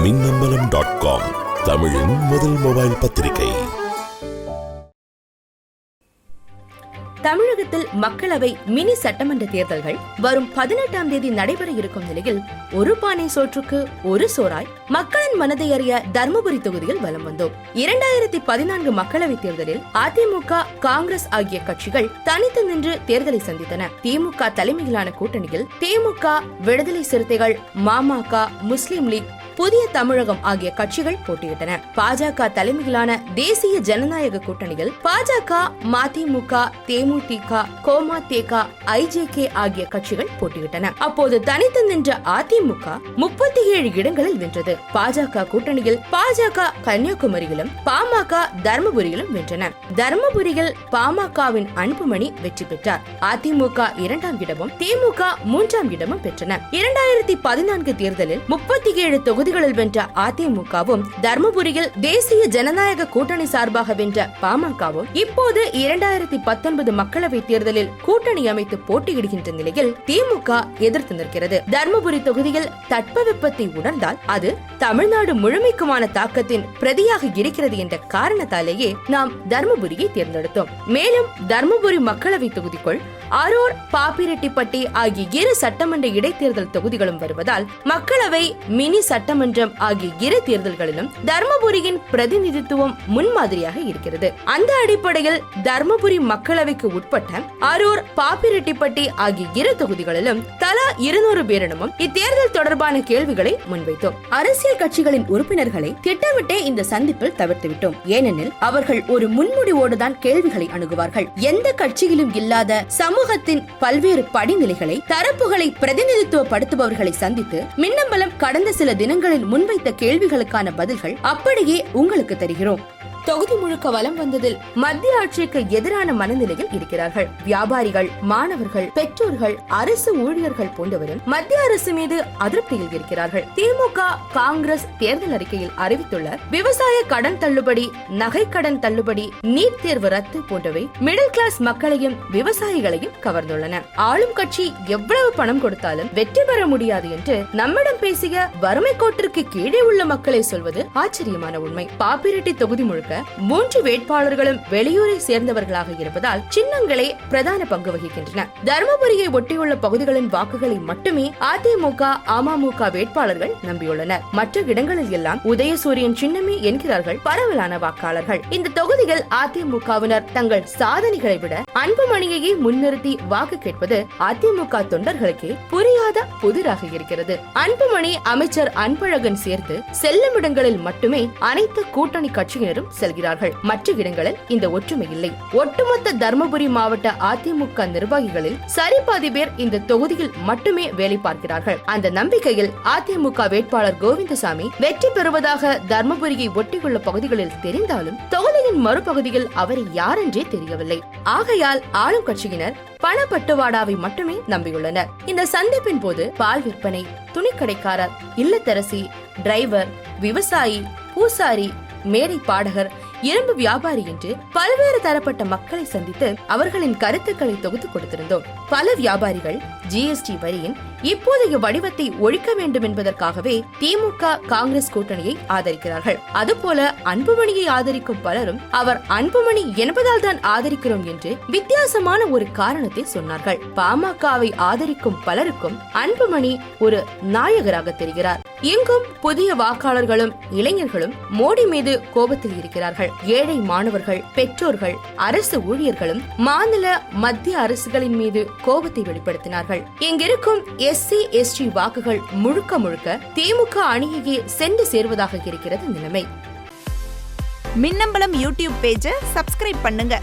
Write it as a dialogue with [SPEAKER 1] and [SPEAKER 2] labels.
[SPEAKER 1] மின்னம்பலம்.com தமிழின் முதல் மொபைல் பத்திரிகை.
[SPEAKER 2] தமிழகத்தில் மக்களவை மினி சட்டமன்ற தேர்தல்கள் வரும் 18ஆம் தேதி நடைபெற இருக்கும் நிலையில் ஒரு பானை சோற்றுக்கு ஒரு சோறாய் மக்களின் மனதை அறிய தர்மபுரி தொகுதியில் வலம் வந்தோம். 2014 மக்களவை தேர்தலில் அதிமுக, காங்கிரஸ் ஆகிய கட்சிகள் தனித்து நின்று தேர்தலை சந்தித்தன. திமுக தலைமையிலான கூட்டணியில் திமுக, விடுதலை சிறுத்தைகள், மாமக, முஸ்லிம் லீக், புதிய தமிழகம் ஆகிய கட்சிகள் போட்டியிட்டன. பாஜக தலைமையிலான தேசிய ஜனநாயக கூட்டணியில் பாஜக, மதிமுக, தேமுதிக, கோமதேக, ஐஜேகே ஆகிய கட்சிகள் போட்டியிட்டன. அப்போது தனித்து நின்ற அதிமுக 37 இடங்களில் வென்றது. பாஜக கூட்டணியில் பாஜக கன்னியாகுமரியிலும், பாமக தர்மபுரியிலும் வென்றன. தர்மபுரியில் பாமகவின் அன்புமணி வெற்றி பெற்றார். அதிமுக 2ஆம் இடமும், திமுக 3ஆம் இடமும் பெற்றன. 2014 தேர்தலில் 37 தொகுதிகளில் வென்ற அதிமுகவும், தர்மபுரியில் தேசிய ஜனநாயக கூட்டணி சார்பாக வென்ற பாமகவும் இப்போது 2019 மக்களவை தேர்தலில் கூட்டணி அமைத்து போட்டியிடுகின்ற நிலையில் திமுக எதிர்த்து நிற்கிறது. தர்மபுரி தொகுதியில் தட்பவெப்பத்தை உணர்ந்தால் அது தமிழ்நாடு முழுமைக்குமான தாக்கத்தின் பிரதியாக இருக்கிறது என்ற காரணத்தாலேயே நாம் தர்மபுரியை தேர்ந்தெடுத்தோம். மேலும் தர்மபுரி மக்களவை தொகுதிக்குள் அரூர், பாப்பிரெட்டிப்பட்டி ஆகிய 2 சட்டமன்ற இடைத்தேர்தல் தொகுதிகளும் வருவதால் மக்களவை, மினி சட்டமன்றம் ஆகிய 2 தேர்தல்களிலும் தர்மபுரியின் பிரதிநிதித்துவம் முன்மாதிரியாக இருக்கிறது. அந்த அடிப்படையில் தர்மபுரி மக்களவைக்கு உட்பட்ட அரூர், பாப்பிரெட்டிப்பட்டி ஆகிய 2 தொகுதிகளிலும் தலா 200 பேரிடமும் இத்தேர்தல் தொடர்பான கேள்விகளை முன்வைத்தோம். அரசியல் கட்சிகளின் உறுப்பினர்களை திட்டமிட்டே இந்த சந்திப்பில் தவிர்த்துவிட்டோம். ஏனெனில் அவர்கள் ஒரு முன்முடிவோடுதான் கேள்விகளை அணுகுவார்கள். எந்த கட்சியிலும் இல்லாத சமூகத்தின் பல்வேறு படிநிலைகளை, தரப்புகளை பிரதிநிதித்துவப்படுத்துபவர்களை சந்தித்து மின்னம்பலம் கடந்த சில தினங்களில் முன்வைத்த கேள்விகளுக்கான பதில்கள் அப்படியே உங்களுக்கு தருகிறோம். தொகுதி முழுக்க வலம் வந்ததில் மத்திய ஆட்சிக்கு எதிரான மனநிலையில் இருக்கிறார்கள். வியாபாரிகள், மாணவர்கள், பெற்றோர்கள், அரசு ஊழியர்கள் போன்றவரும் மத்திய அரசு மீது அதிருப்தியில் இருக்கிறார்கள். திமுக, காங்கிரஸ் தேர்தல் அறிக்கையில் அறிவித்துள்ள விவசாய கடன் தள்ளுபடி, நகை கடன் தள்ளுபடி, நீட் தேர்வு ரத்து போன்றவை மிடில் கிளாஸ் மக்களையும் விவசாயிகளையும் கவர்ந்துள்ளன. ஆளும் கட்சி எவ்வளவு பணம் கொடுத்தாலும் வெற்றி பெற முடியாது என்று நம்மிடம் பேசிய வறுமை கோட்டிற்கு கீழே உள்ள மக்களை சொல்வது ஆச்சரியமான உண்மை. பாப்பிரெட்டி தொகுதி முழுக்க 3 வேட்பாளர்களும் வெளியூரை சேர்ந்தவர்களாக இருப்பதால் சின்னங்களே பிரதான பங்கு வகிக்கின்றன. தர்மபுரியை ஒட்டியுள்ள பகுதிகளின் வாக்குகளை மட்டுமே அதிமுக, அமமுக வேட்பாளர்கள் நம்பியுள்ளனர். மற்ற இடங்களில் எல்லாம் உதயசூரியன் சின்னமே என்கிறார்கள் பரவலான வாக்காளர்கள். இந்த தொகுதியில் அதிமுகவினர் தங்கள் சாதனைகளை விட அன்புமணியையே முன்னிறுத்தி வாக்கு கேட்பது அதிமுக தொண்டர்களுக்கே புரியாத புதிராக இருக்கிறது. அன்புமணி, அமைச்சர் அன்பழகன் சேர்த்து செல்லும் இடங்களில் மட்டுமே அனைத்து கூட்டணி கட்சியினரும் செல்கிறார்கள். மற்ற இடங்களில் இந்த ஒற்றுமை இல்லை. ஒட்டுமொத்த தர்மபுரி மாவட்ட அதிமுக நிர்வாகிகளில் சரிபாதி பேர் இந்த தொகுதியில் மட்டுமே வேலை பார்க்கிறார்கள். அந்த நம்பிக்கையில் அதிமுக வேட்பாளர் கோவிந்தசாமி வெற்றி பெறுவதாக தர்மபுரியை ஒட்டியுள்ள பகுதிகளில் தெரிந்தாலும் தொகுதியின் மறுபகுதியில் அவரை யாரென்றே தெரியவில்லை. ஆகையால் ஆளும் கட்சியினர் பணப்பட்டுவாடாவை மட்டுமே நம்பியுள்ளனர். இந்த சந்திப்பின் போது பால் விற்பனை, துணிக்கடைக்காரர், இல்லத்தரசி, டிரைவர், விவசாயி, பூசாரி, மேடை பாடகர், இரும்பு வியாபாரி என்று பல்வேறு தரப்பட்ட மக்களை சந்தித்து அவர்களின் கருத்துக்களை தொகுத்து கொடுத்திருந்தோம். பல வியாபாரிகள் ஜிஎஸ்டி வரியின் இப்போதைய வடிவத்தை ஒழிக்க வேண்டும் என்பதற்காகவே திமுக, காங்கிரஸ் கூட்டணியை ஆதரிக்கிறார்கள். அதுபோல அன்புமணியை ஆதரிக்கும் பலரும் அவர் அன்புமணி என்பதால் தான் ஆதரிக்கிறோம் என்று வித்தியாசமான ஒரு காரணத்தை சொன்னார்கள். பாமகவை ஆதரிக்கும் பலருக்கும் அன்புமணி ஒரு நாயகராக தெரிகிறார். எங்கும் புதிய வாக்காளர்களும் இளைஞர்களும் மோடி மீது கோபத்தில் இருக்கிறார்கள். ஏழை மாணவர்கள், பெற்றோர்கள், அரசு ஊழியர்களும் மாநில, மத்திய அரசுகளின் மீது கோபத்தை வெளிப்படுத்தினார்கள். இங்கிருக்கும் SC, ST வாக்குகள் முழுக்க முழுக்க திமுக அணியையே சென்று சேர்வதாக இருக்கிறது நிலைமை.
[SPEAKER 3] மின்னம்பலம் யூடியூப் பேஜை சப்ஸ்கிரைப் பண்ணுங்க.